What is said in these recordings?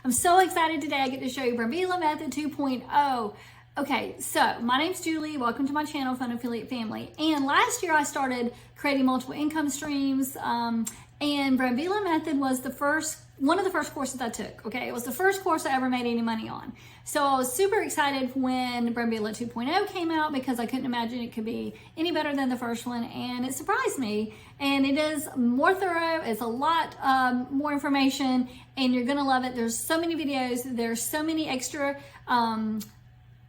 I'm so excited today. I get to show you Brambila Method 2.0. Okay, so my name's Julie. Welcome to my channel, Fun Affiliate Family. And last year I started creating multiple income streams, and Brambila Method was one of the first courses I took. Okay, it was the first course I ever made any money on. So I was super excited when Brambila 2.0 came out because I couldn't imagine it could be any better than the first one, and it surprised me. And it is more thorough. It's a lot more information, and you're gonna love it. There's so many videos. There's so many extra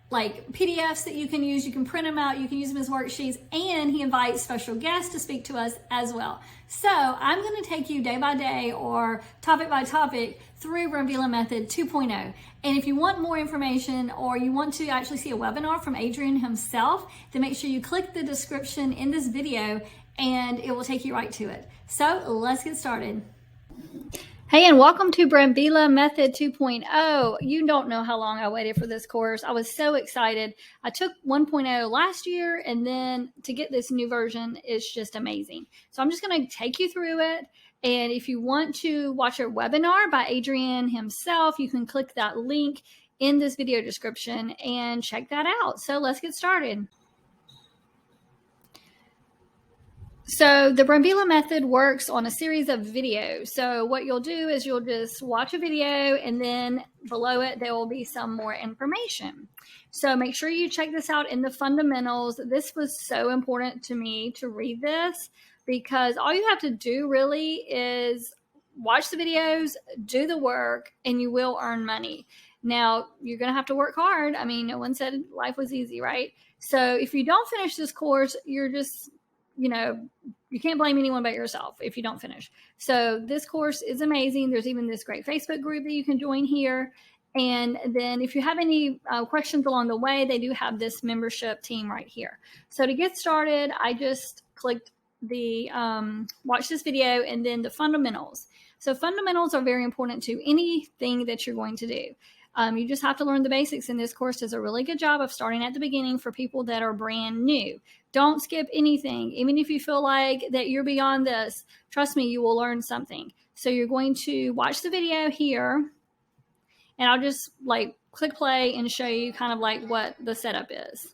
like PDFs that you can use. You can print them out, you can use them as worksheets, and he invites special guests to speak to us as well. So I'm going to take you day by day or topic by topic through Brambila Method 2.0. And if you want more information or you want to actually see a webinar from Adrian himself, then make sure you click the description in this video and it will take you right to it. So let's get started. Hey, and welcome to Brambila Method 2.0. You don't know how long I waited for this course. I was so excited. I took 1.0 last year, and then to get this new version is just amazing. So I'm just going to take you through it. And if you want to watch a webinar by Adrian himself, you can click that link in this video description and check that out. So let's get started. So the Brambila method works on a series of videos. So what you'll do is you'll just watch a video, and then below it, there will be some more information. So make sure you check this out in the fundamentals. This was so important to me to read this because all you have to do really is watch the videos, do the work, and you will earn money. Now, you're going to have to work hard. I mean, no one said life was easy, right? So if you don't finish this course, you're just, you can't blame anyone but yourself if you don't finish. So this course is amazing. There's even this great Facebook group that you can join here. And then if you have any questions along the way, they do have this membership team right here. So to get started, I just clicked the watch this video and then the fundamentals. So fundamentals are very important to anything that you're going to do. You just have to learn the basics, and this course does a really good job of starting at the beginning for people that are brand new. Don't skip anything. Even if you feel like that you're beyond this, trust me, you will learn something. So you're going to watch the video here, and I'll just click play and show you kind of like what the setup is.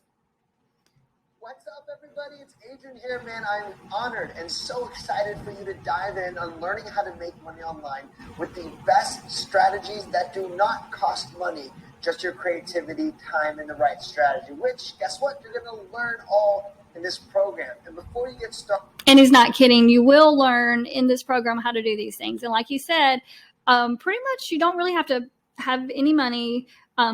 What's up, everybody? It's Adrian here, man. I'm honored and so excited for you to dive in on learning how to make money online with the best strategies that do not cost money, just your creativity, time, and the right strategy, which, guess what? You're going to learn all in this program. And before you get started... And he's not kidding. You will learn in this program how to do these things. And like you said, pretty much you don't really have to have any money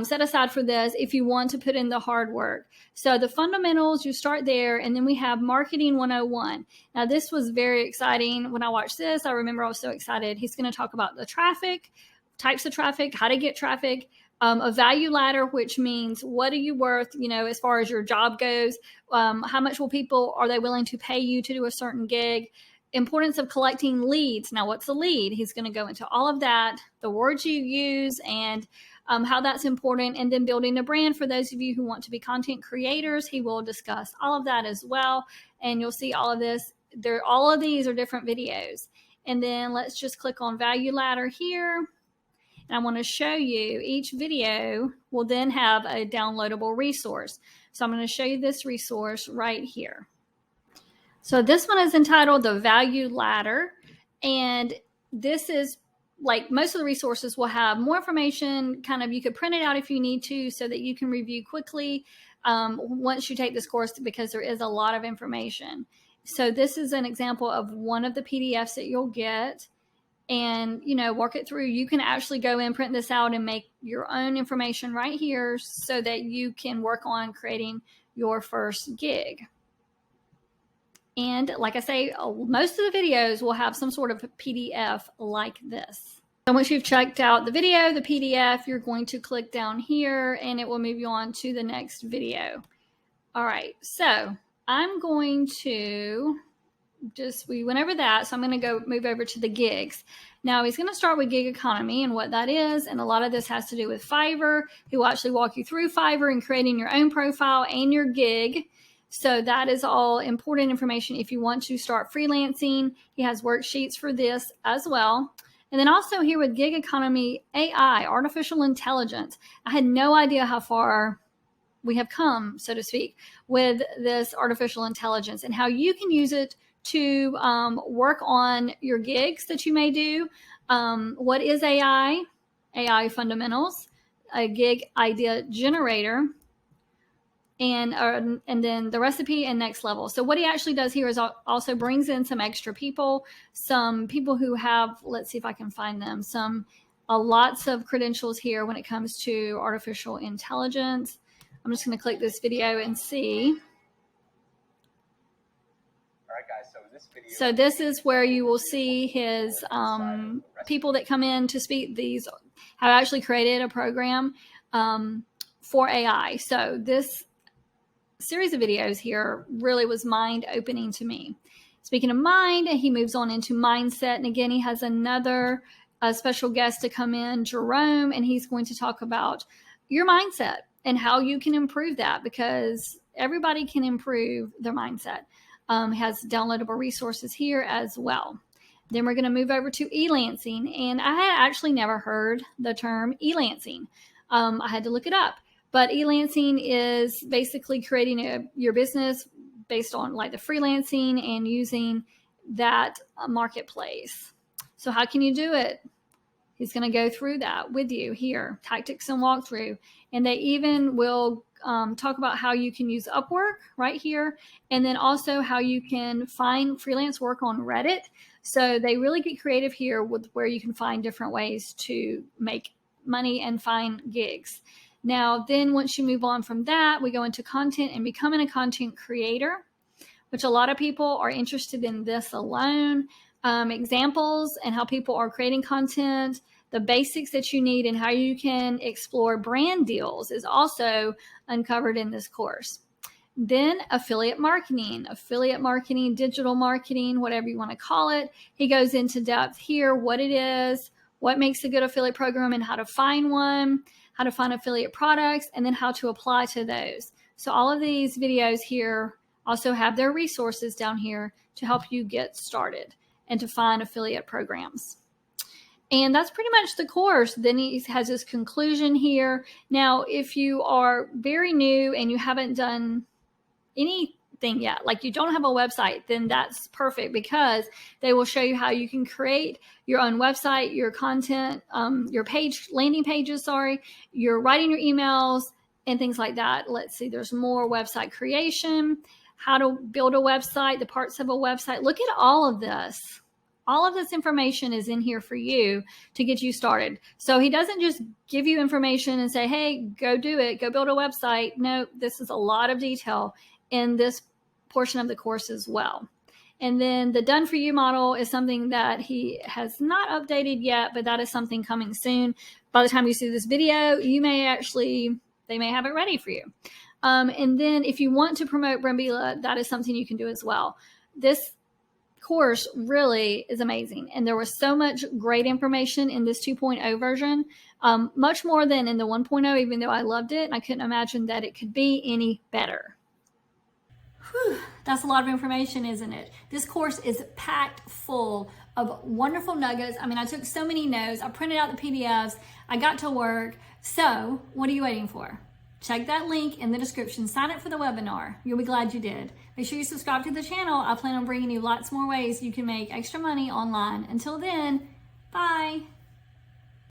set aside for this if you want to put in the hard work. So the fundamentals, you start there, and then we have marketing 101. Now this was very exciting. When I watched this, I remember I was so excited. He's going to talk about the traffic, types of traffic, how to get traffic, a value ladder, which means what are you worth, as far as your job goes, how much are they willing to pay you to do a certain gig, importance of collecting leads. Now, what's a lead? He's going to go into all of that, the words you use, and how that's important, and then building a brand for those of you who want to be content creators. He will discuss all of that as well, and you'll see all of this. All of these are different videos. And then let's just click on Value Ladder here. And I want to show you each video will then have a downloadable resource. So I'm going to show you this resource right here. So this one is entitled The Value Ladder, and this is like most of the resources will have more information. You could print it out if you need to so that you can review quickly once you take this course, because there is a lot of information. So this is an example of one of the PDFs that you'll get, and work it through. You can actually go in, print this out, and make your own information right here so that you can work on creating your first gig. And like I say, most of the videos will have some sort of PDF like this. So once you've checked out the video, the PDF, you're going to click down here and it will move you on to the next video. All right, so I'm going to we went over that. So I'm going to move over to the gigs. Now he's going to start with gig economy and what that is. And a lot of this has to do with Fiverr. He will actually walk you through Fiverr and creating your own profile and your gig. So that is all important information if you want to start freelancing. He has worksheets for this as well. And then also here with gig economy AI, artificial intelligence. I had no idea how far we have come, so to speak, with this artificial intelligence and how you can use it to work on your gigs that you may do. What is AI? AI fundamentals, a gig idea generator, and then the recipe and next level. So what he actually does here is also brings in some extra people, some people who have, let's see if I can find them, lots of credentials here when it comes to artificial intelligence. I'm just going to click this video and see. All right, guys, so this video. So this is where you will see his people that come in to speak. These have actually created a program for AI. So this series of videos here really was mind-opening to me. Speaking of mind, he moves on into mindset. And again, he has another special guest to come in, Jerome, and he's going to talk about your mindset and how you can improve that, because everybody can improve their mindset. Has downloadable resources here as well. Then we're going to move over to e-lancing. And I had actually never heard the term e-lancing. I had to look it up. But e-lancing is basically creating your business based on like the freelancing and using that marketplace. So how can you do it? He's going to go through that with you here, tactics and walkthrough. And they even will talk about how you can use Upwork right here, and then also how you can find freelance work on Reddit. So they really get creative here with where you can find different ways to make money and find gigs. Now, then once you move on from that, we go into content and becoming a content creator, which a lot of people are interested in this alone. Examples and how people are creating content, the basics that you need, and how you can explore brand deals is also uncovered in this course. Then affiliate marketing, digital marketing, whatever you want to call it. He goes into depth here, what it is, what makes a good affiliate program and how to find one, how to find affiliate products, and then how to apply to those. So all of these videos here also have their resources down here to help you get started and to find affiliate programs. And that's pretty much the course. Then he has his conclusion here. Now, if you are very new and you haven't done anything yet, like you don't have a website, then that's perfect, because they will show you how you can create your own website, your content, your landing pages, you're writing your emails and things like that. Let's see, there's more website creation, how to build a website, the parts of a website. Look at all of this. All of this information is in here for you to get you started. So he doesn't just give you information and say, hey, go do it, go build a website. No, this is a lot of detail in this portion of the course as well. And then the done for you model is something that he has not updated yet, but that is something coming soon. By the time you see this video, they may have it ready for you. And then if you want to promote Brambila, that is something you can do as well. This course really is amazing, and there was so much great information in this 2.0 version, much more than in the 1.0, even though I loved it and I couldn't imagine that it could be any better. Whew, that's a lot of information, isn't it? This course is packed full of wonderful nuggets. I mean, I took so many notes, I printed out the PDFs, I got to work. So what are you waiting for? Check that link in the description. Sign up for the webinar. You'll be glad you did. Make sure you subscribe to the channel. I plan on bringing you lots more ways you can make extra money online. Until then, bye.